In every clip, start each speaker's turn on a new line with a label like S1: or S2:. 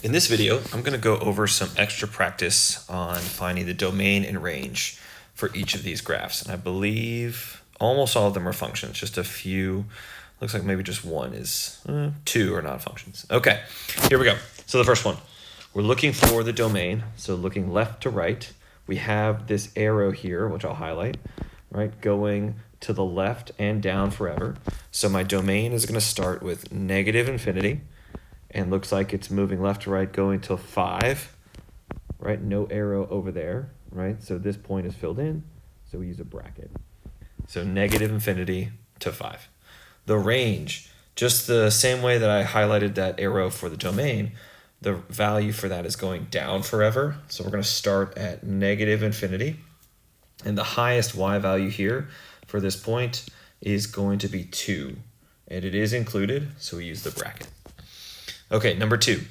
S1: In this video, I'm going to go over some extra practice on finding the domain and range for each of these graphs. And I believe almost all of them are functions, just a few. Looks like maybe just one is, two are not functions. Okay, here we go. So the first one, we're looking for the domain. So looking left to right, we have this arrow here, which I'll highlight, right, going to the left and down forever. So my domain is going to start with negative infinity. And looks like it's moving left to right, going to 5, right? No arrow over there, right? So this point is filled in, so we use a bracket. So negative infinity to 5. The range, just the same way that I highlighted that arrow for the domain, the value for that is going down forever. So we're going to start at negative infinity. And the highest y value here for this point is going to be 2. And it is included, so we use the bracket. Okay, number 2.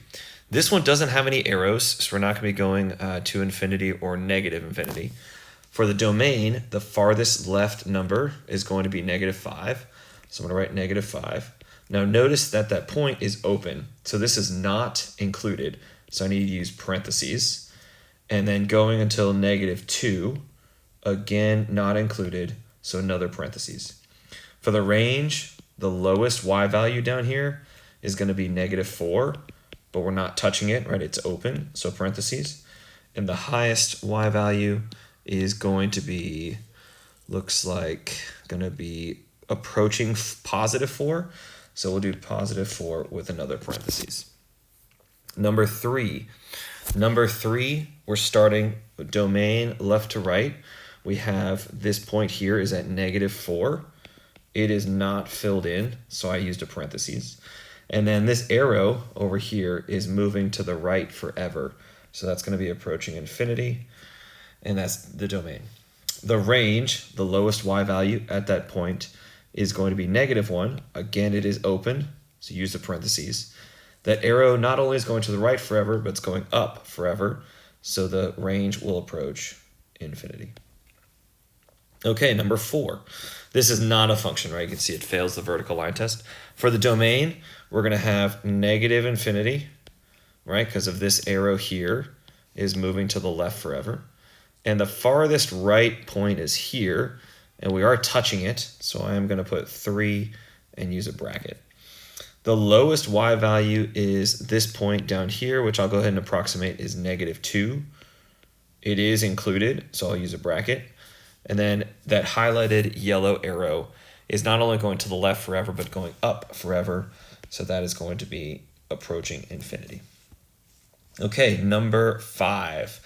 S1: This one doesn't have any arrows, so we're not going to be going to infinity or negative infinity. For the domain, the farthest left number is going to be negative 5. So I'm going to write negative 5. Now notice that that point is open, so this is not included. So I need to use parentheses. And then going until negative 2, again, not included, so another parentheses. For the range, the lowest y value down here is going to be negative 4, but we're not touching it, right? It's open, so parentheses. And the highest y value is going to be, looks like, going to be approaching positive 4. So we'll do positive 4 with another parentheses. Number 3. Number 3, we're starting with domain left to right. We have this point here is at negative 4. It is not filled in, so I used a parentheses. And then this arrow over here is moving to the right forever. So that's going to be approaching infinity, and that's the domain. The range, the lowest y value at that point, is going to be negative 1. Again, it is open, so use the parentheses. That arrow not only is going to the right forever, but it's going up forever. So the range will approach infinity. Okay, number 4. This is not a function, right? You can see it fails the vertical line test. For the domain, we're going to have negative infinity, right? Because of this arrow here is moving to the left forever. And the farthest right point is here, and we are touching it. So I am going to put 3 and use a bracket. The lowest y value is this point down here, which I'll go ahead and approximate is negative 2. It is included, so I'll use a bracket. And then that highlighted yellow arrow is not only going to the left forever, but going up forever. So that is going to be approaching infinity. Okay, number 5.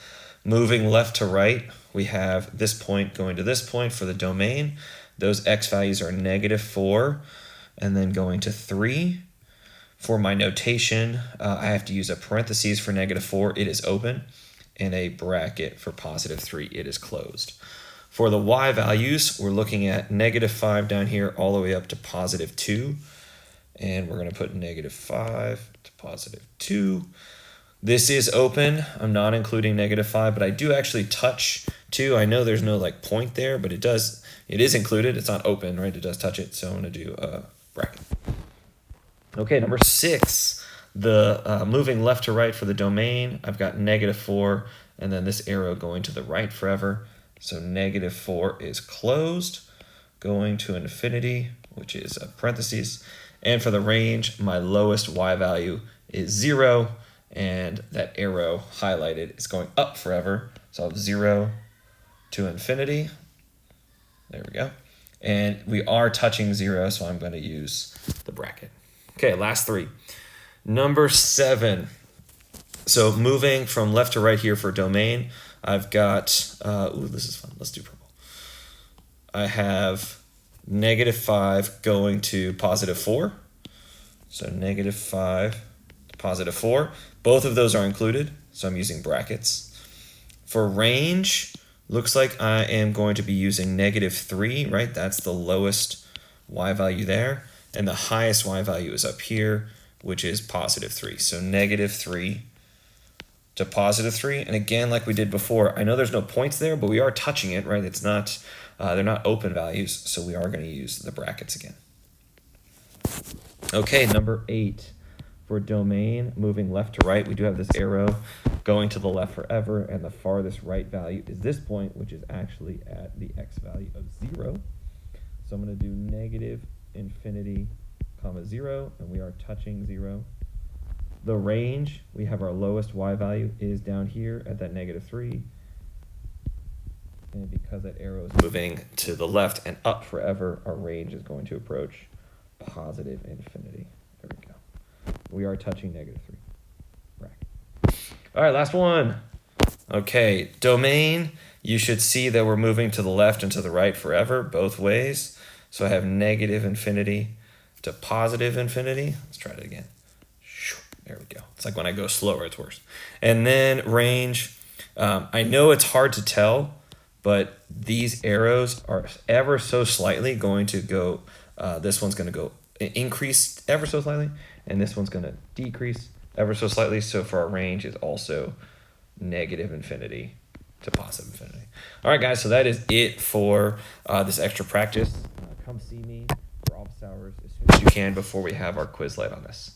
S1: Moving left to right, we have this point going to this point for the domain. Those x values are negative 4 and then going to 3. For my notation, I have to use a parentheses for negative 4, it is open, and a bracket for positive 3, it is closed. For the y values, we're looking at negative 5 down here all the way up to positive 2. And we're going to put negative 5 to positive 2. This is open. I'm not including negative 5, but I do actually touch 2. I know there's no like point there, but it is included. It's not open, right? It does touch it, so I'm going to do a bracket. Okay, number 6. The moving left to right for the domain, I've got negative 4, and then this arrow going to the right forever. So negative 4 is closed, going to infinity, which is a parentheses. And for the range, my lowest y value is 0, and that arrow highlighted is going up forever. So I have 0 to infinity. There we go. And we are touching 0, so I'm going to use the bracket. Okay, last 3. Number 7. So moving from left to right here for domain, I've got, this is fun. Let's do purple. I have negative 5 going to positive 4. So negative 5 to positive 4. Both of those are included, so I'm using brackets. For range, looks like I am going to be using negative 3, right? That's the lowest y value there. And the highest y value is up here, which is positive 3. So negative 3 to positive 3. And again, like we did before, I know there's no points there, but we are touching it, right? It's not, they're not open values, so we are going to use the brackets again. Okay, number 8. For domain moving left to right, we do have this arrow going to the left forever, and the farthest right value is this point, which is actually at the x value of 0. So I'm going to do negative infinity, comma 0, and we are touching 0. The range, we have our lowest y value is down here at that -3. And because that arrow is moving to the left and up forever, our range is going to approach positive infinity. There we go. We are touching -3. Bracket. All right, last one. Okay, domain, you should see that we're moving to the left and to the right forever, both ways. So I have negative infinity to positive infinity. Let's try it again. There we go. It's like when I go slower, it's worse. And then range, I know it's hard to tell, but these arrows are ever so slightly going to go, this one's going to go increase ever so slightly, and this one's going to decrease ever so slightly. So for our range is also negative infinity to positive infinity. All right, guys, so that is it for this extra practice. Come see me for office hours as soon as you can before we have our Quizlet on this.